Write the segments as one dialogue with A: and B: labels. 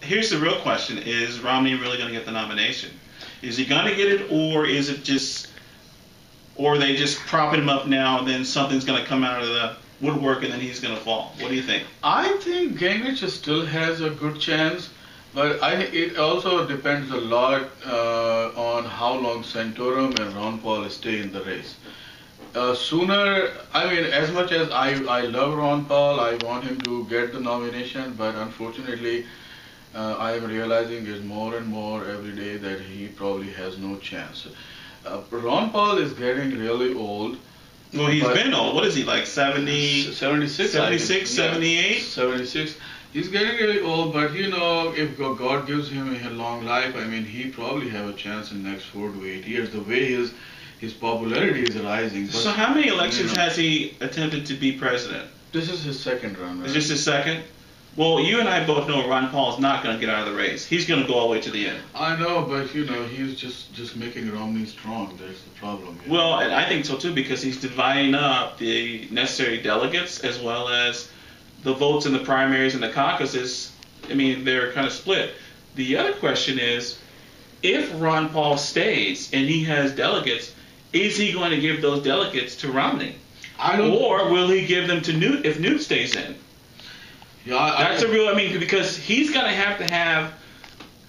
A: Here's the real question: is Romney really going to get the nomination? Is he going to get it, or is it just, or are they just propping him up now, and then something's going to come out of the woodwork, and then he's going to fall? What do you think?
B: I think Gingrich still has a good chance, but it also depends a lot on how long Santorum and Ron Paul stay in the race. Sooner, I mean, as much as I love Ron Paul, I want him to get the nomination, but unfortunately, I am realizing it more and more every day that he probably has no chance. Ron Paul is getting really old.
A: Well, he's been old. What is he, like 70?
B: 76?
A: 76, 78?
B: Yeah, 76. He's getting really old, but you know, if God gives him a long life, I mean, he probably have a chance in the next 4 to 8 years. The way his popularity is rising. But,
A: so how many elections has he attempted to be president?
B: This is his second run, right?
A: Is this his second? Well, you and I both know Ron Paul is not going to get out of the race. He's going to go all the way to the end.
B: I know, but you know, he's just making Romney strong. That's the problem.
A: Well, and I think so too, because he's dividing up the necessary delegates as well as the votes in the primaries and the caucuses. I mean, they're kind of split. The other question is, if Ron Paul stays and he has delegates, is he going to give those delegates to Romney? Or will he give them to Newt if Newt stays in?
B: Yeah,
A: that's a real, I mean, because he's going to have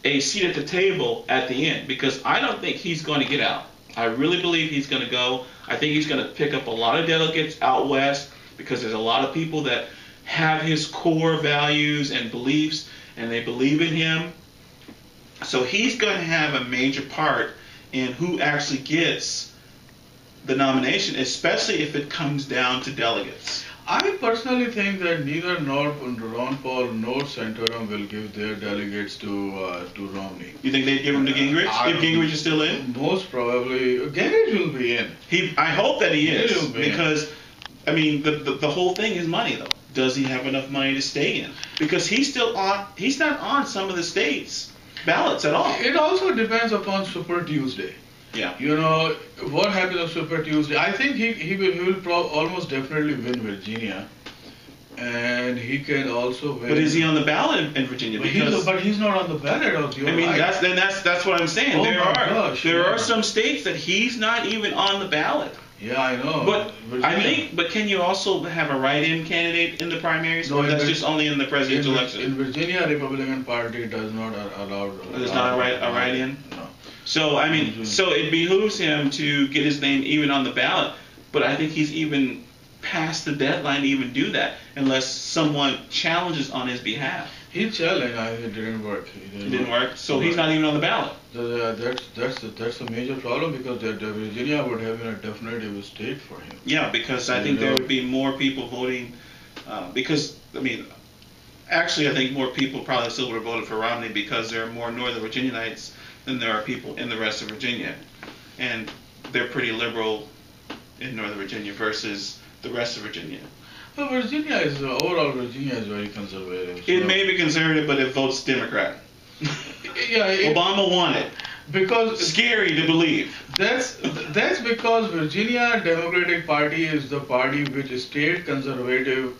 A: a seat at the table at the end, because I don't think he's going to get out. I really believe he's going to go. I think he's going to pick up a lot of delegates out west, because there's a lot of people that have his core values and beliefs, and they believe in him. So he's going to have a major part in who actually gets the nomination, especially if it comes down to delegates.
B: I personally think that neither Ron Paul nor Santorum will give their delegates to Romney.
A: You think they'd give them to Gingrich if Gingrich is still in?
B: Most probably, Gingrich will be in.
A: I hope that he is, because I mean the whole thing is money, though. Does he have enough money to stay in? Because he's not on some of the states' ballots at all.
B: It also depends upon Super Tuesday.
A: Yeah.
B: You know, what happens on Super Tuesday? I think he will almost definitely win Virginia. And he can also win.
A: But is he on the ballot in Virginia?
B: But he's not on the ballot.
A: I mean, that's what I'm saying.
B: Oh
A: there are some states that he's not even on the ballot.
B: Yeah, I know.
A: But But can you also have a write-in candidate in the primaries?
B: No,
A: or that's just only in the presidential election?
B: In Virginia, Republican Party does not allow.
A: There's not a write-in?
B: No.
A: So, I mean, so it behooves him to get his name even on the ballot, but I think he's even past the deadline to even do that, unless someone challenges on his behalf.
B: He challenged, it didn't work.
A: It didn't work? So he's not even on the ballot?
B: That's a major problem, because Virginia would have been a definitive state for him.
A: Yeah, because I think there would be more people voting, because, I mean, actually I think more people probably still would have voted for Romney, because there are more Northern Virginianites than there are people in the rest of Virginia. And they're pretty liberal in Northern Virginia versus the rest of Virginia.
B: Well, overall Virginia is very conservative.
A: It may be conservative, but it votes Democrat. Obama won it.
B: Because
A: scary to believe.
B: That's because Virginia Democratic Party is the party which stayed conservative,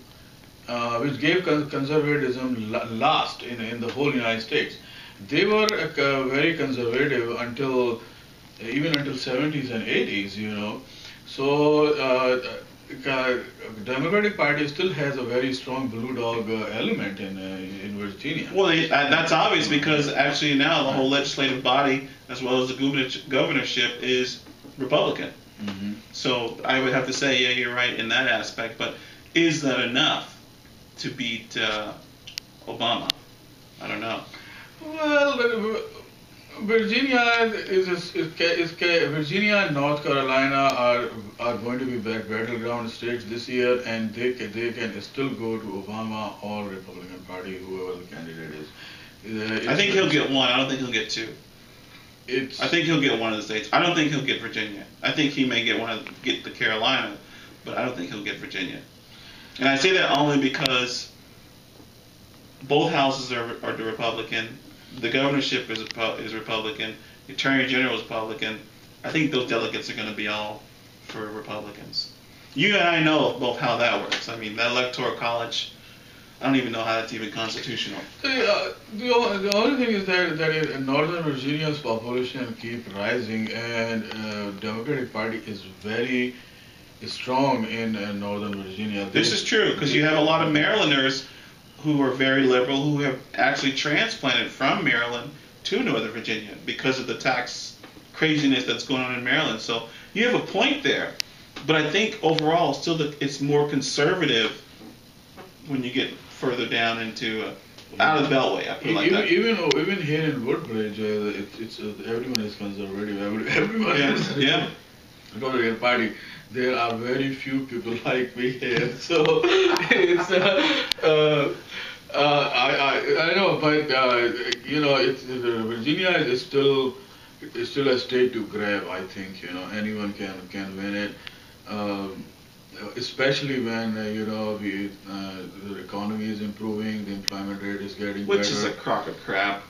B: which gave conservatism last in the whole United States. They were very conservative even until 70s and 80s, you know. So Democratic Party still has a very strong blue dog element in Virginia.
A: Well, that's obvious, because actually now the whole legislative body, as well as the governorship, is Republican.
B: Mm-hmm.
A: So I would have to say, yeah, you're right in that aspect. But is that enough to beat Obama? I don't know.
B: Well, Virginia Virginia and North Carolina are going to be battleground states this year, and they can still go to Obama or Republican Party, whoever the candidate is.
A: I think he'll get one. I don't think he'll get two. I think he'll get one of the states. I don't think he'll get Virginia. I think he may get the Carolina, but I don't think he'll get Virginia. And I say that only because both houses are the Republican. The governorship is Republican. The Attorney General is Republican. I think those delegates are going to be all for Republicans. You and I know both how that works. I mean, that electoral college, I don't even know how that's even constitutional.
B: The the only thing is that Northern Virginia's population keep rising, and Democratic Party is very strong in Northern Virginia.
A: This is true because you have a lot of Marylanders who are very liberal who have actually transplanted from Maryland to Northern Virginia because of the tax craziness that's going on in Maryland. So you have a point there, but I think overall still it's more conservative when you get further down into out of the Beltway. I feel like that.
B: Even here in Woodbridge, it's everyone is conservative. Everyone is Democratic Party. There are very few people like me here, so it's I know, but Virginia is still a state to grab. I think anyone can win it, especially when the economy is improving, the employment rate is getting better.
A: Which is a crock of crap.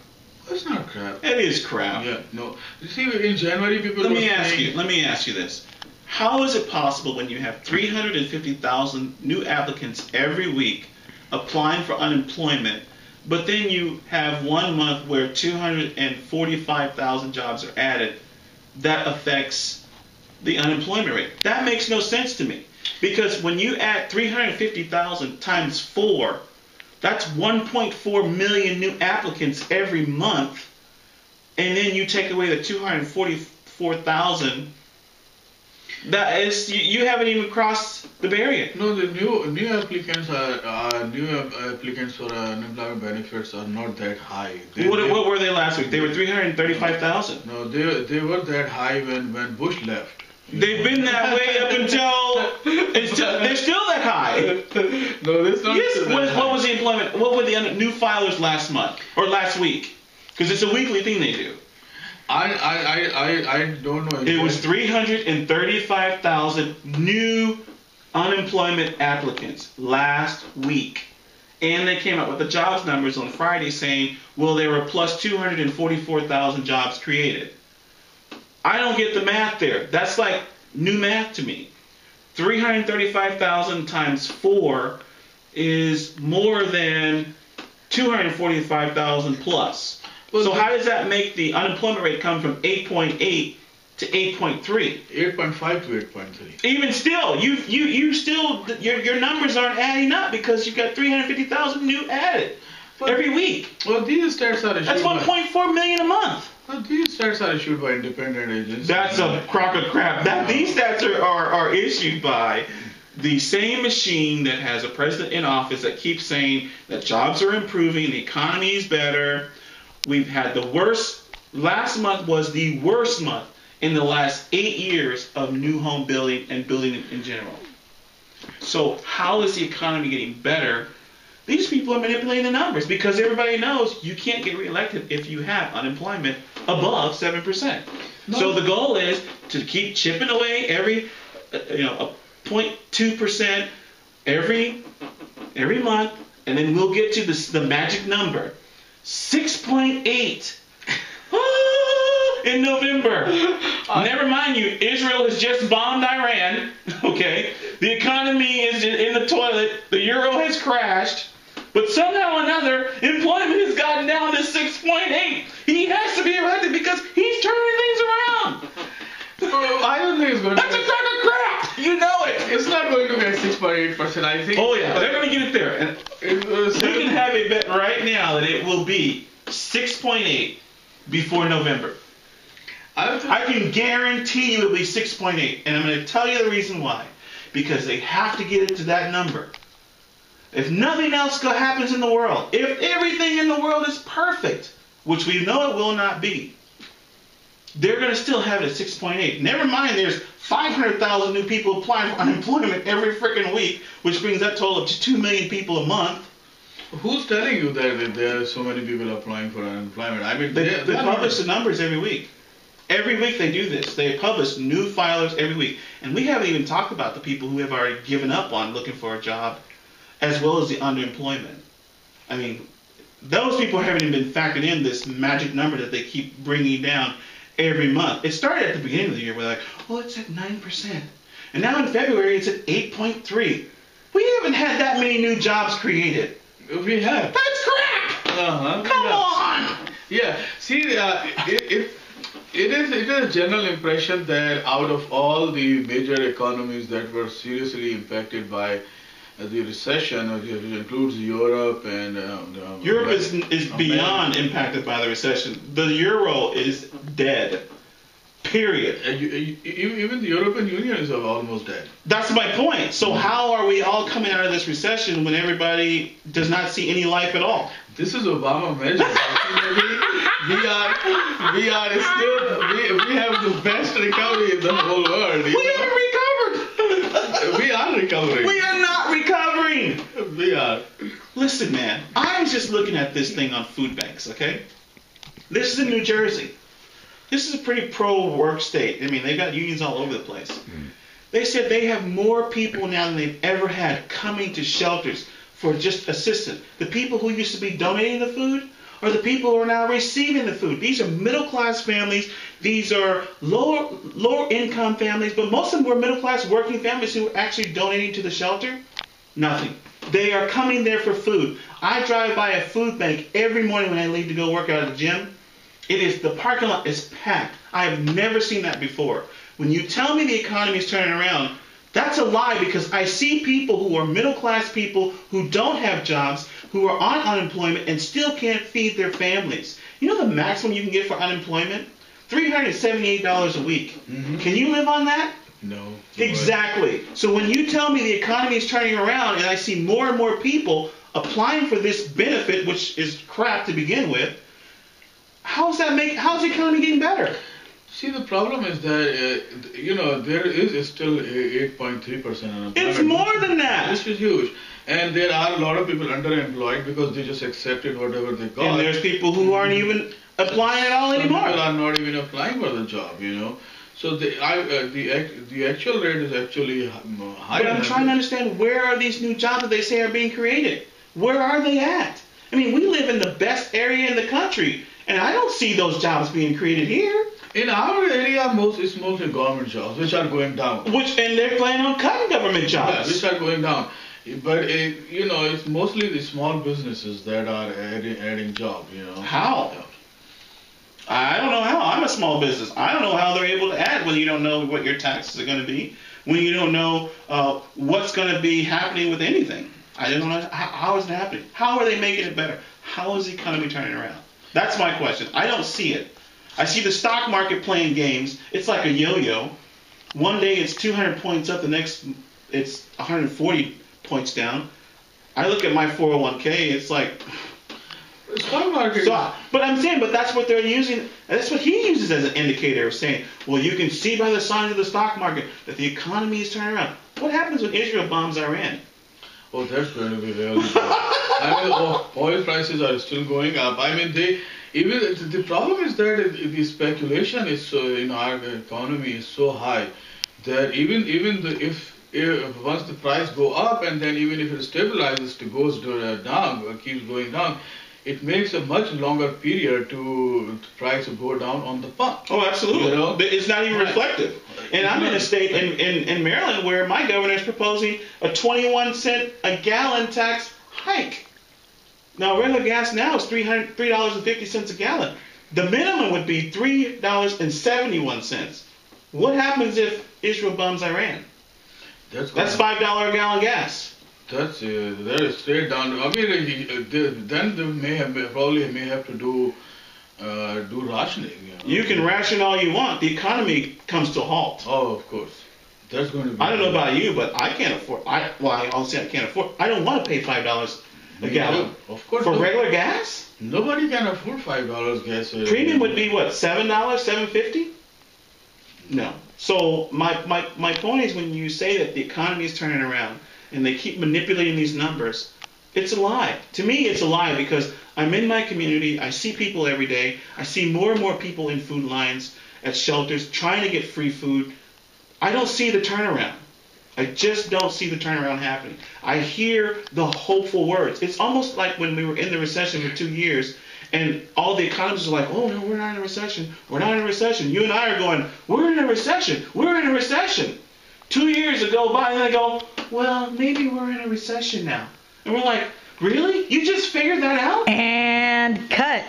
B: It's not crap.
A: It is crap.
B: Yeah, no. You see, in January people.
A: Let me ask you this. How is it possible when you have 350,000 new applicants every week applying for unemployment, but then you have 1 month where 245,000 jobs are added? That affects the unemployment rate. That makes no sense to me. Because when you add 350,000 times 4, that's 1.4 million new applicants every month. And then you take away the 244,000. That is, you haven't even crossed the barrier.
B: No, the new applicants for unemployment benefits are not that high.
A: What were they last week? They were 335,000.
B: No, they were that high when Bush left.
A: They've been that way up until they're still that high.
B: No, that's not.
A: Yes. What was the employment? What were the new filers last month or last week? Because it's a weekly thing they do.
B: I don't know.
A: It was 335,000 new unemployment applicants last week. And they came out with the jobs numbers on Friday saying, well, there were plus 244,000 jobs created. I don't get the math there. That's like new math to me. 335,000 times 4 is more than 245,000 plus. Well, so how does that make the unemployment rate come from 8.8 to 8.3?
B: 8.5 to 8.3.
A: Even still, you still your numbers aren't adding up because you've got 350,000 new added every week.
B: Well, these stats are issued.
A: That's 1.4 million a month.
B: Well, these stats are issued by independent agencies.
A: That's a crock of crap. These stats are issued by the same machine that has a president in office that keeps saying that jobs are improving, the economy is better. We've had the worst, last month was the worst month in the last 8 years of new home building and building in general. So how is the economy getting better? These people are manipulating the numbers because everybody knows you can't get reelected if you have unemployment above 7%. No. So the goal is to keep chipping away every, 0.2% every month, and then we'll get to the magic number. 6.8 in November. Never mind you, Israel has just bombed Iran. Okay, the economy is in the toilet. The euro has crashed, but somehow or another, employment has gotten down to 6.8. He has to be elected because he's turning things around.
B: I don't think it's going to.
A: That's a crock of crap. You know it.
B: It's not going to be at 6.8%. I think.
A: Oh yeah, they're going to get it there. And we can have a bet right now that it will be 6.8 before November. I can guarantee you it will be 6.8, and I'm going to tell you the reason why. Because they have to get it to that number. If nothing else happens in the world, if everything in the world is perfect, which we know it will not be, they're going to still have it at 6.8. Never mind, there's 500,000 new people applying for unemployment every freaking week, which brings that total up to 2 million people a month.
B: Who's telling you that there are so many people applying for unemployment? I mean,
A: they publish the numbers every week. Every week they do this. They publish new filers every week. And we haven't even talked about the people who have already given up on looking for a job, as well as the underemployment. I mean, those people haven't even been factored in this magic number that they keep bringing down every month. It started at the beginning of the year. We're like, oh, it's at 9%. And now in February, it's at 8.3. We haven't had that many new jobs created.
B: We have.
A: That's crap.
B: Uh-huh.
A: Come on.
B: Yeah. See, it is a general impression that out of all the major economies that were seriously impacted by the recession, which includes Europe and
A: Europe is beyond impacted by the recession. The euro is dead. Period.
B: Even the European Union is almost dead.
A: That's my point. So how are we all coming out of this recession when everybody does not see any life at all?
B: This is Obama measure. we have the best recovery in the whole world.
A: We haven't recovered.
B: We are recovering.
A: We are not recovering.
B: We are.
A: Listen, man, I'm just looking at this thing on food banks, okay? This is in New Jersey. This is a pretty pro-work state. I mean, they've got unions all over the place. They said they have more people now than they've ever had coming to shelters for just assistance. The people who used to be donating the food are the people who are now receiving the food. These are middle-class families. These are lower-income families, but most of them were middle-class working families who were actually donating to the shelter. Nothing. They are coming there for food. I drive by a food bank every morning when I leave to go work out at the gym. The parking lot is packed. I have never seen that before. When you tell me the economy is turning around, that's a lie, because I see people who are middle-class people who don't have jobs, who are on unemployment and still can't feed their families. You know the maximum you can get for unemployment? $378 a week. Mm-hmm. Can you live on that?
B: No.
A: Exactly. So when you tell me the economy is turning around and I see more and more people applying for this benefit, which is crap to begin with, how's the economy getting better?
B: See, the problem is that, there is still 8.3% unemployment.
A: It's more than that.
B: This is huge. And there are a lot of people underemployed because they just accepted whatever they got.
A: And there's people who aren't even applying at all anymore.
B: People are not even applying for the job, So the actual rate is actually higher.
A: But I'm trying to understand, where are these new jobs that they say are being created? Where are they at? I mean, we live in the best area in the country, and I don't see those jobs being created here.
B: In our area, it's mostly government jobs, which are going down.
A: And they're planning on cutting government jobs.
B: Yeah, which are going down. But, it's mostly the small businesses that are adding jobs,
A: How? I don't know how. I'm a small business. I don't know how they're able to add when you don't know what your taxes are going to be, when you don't know what's going to be happening with anything. I don't know. How is it happening? How are they making it better? How is the economy turning around? That's my question. I don't see it. I see the stock market playing games. It's like a yo-yo. One day it's 200 points up, the next it's 140 points down. I look at my 401k, it's like...
B: The stock market...
A: But I'm saying, that's what they're using. That's what he uses as an indicator of saying, well, you can see by the signs of the stock market that the economy is turning around. What happens when Israel bombs Iran?
B: Oh, that's going to be really bad. Oil prices are still going up. The problem is that the speculation is in our economy is so high that if once the price go up, and then even if it stabilizes, it goes down, or keeps going down, it makes a much longer period to price to go down on the pump.
A: Oh, absolutely. It's not even reflective. And I'm in a state in Maryland where my governor is proposing a 21-cent a gallon tax hike. Now, regular gas now is $3.50 a gallon. The minimum would be $3.71. What happens if Israel bombs Iran? That's $5 a gallon gas.
B: That is straight down. Then they probably may have to do rationing.
A: You can ration all you want. The economy comes to a halt.
B: Oh, of course. That's going to be.
A: I don't know about you, but I can't afford. I'll say I can't afford. I don't want to pay $5 a gallon.
B: Of course.
A: For regular gas?
B: Nobody can afford $5 gas.
A: Premium would be what? $7, $7.50? No. So my point is, when you say that the economy is turning around and they keep manipulating these numbers, it's a lie. To me, it's a lie, because I'm in my community. I see people every day. I see more and more people in food lines at shelters trying to get free food. I don't see the turnaround. I just don't see the turnaround happening. I hear the hopeful words. It's almost like when we were in the recession for 2 years, and all the economists are like, oh, no, we're not in a recession. We're not in a recession. You and I are going, we're in a recession. We're in a recession. 2 years go by, and they go, well, maybe we're in a recession now. And we're like, really? You just figured that out?
C: And cut.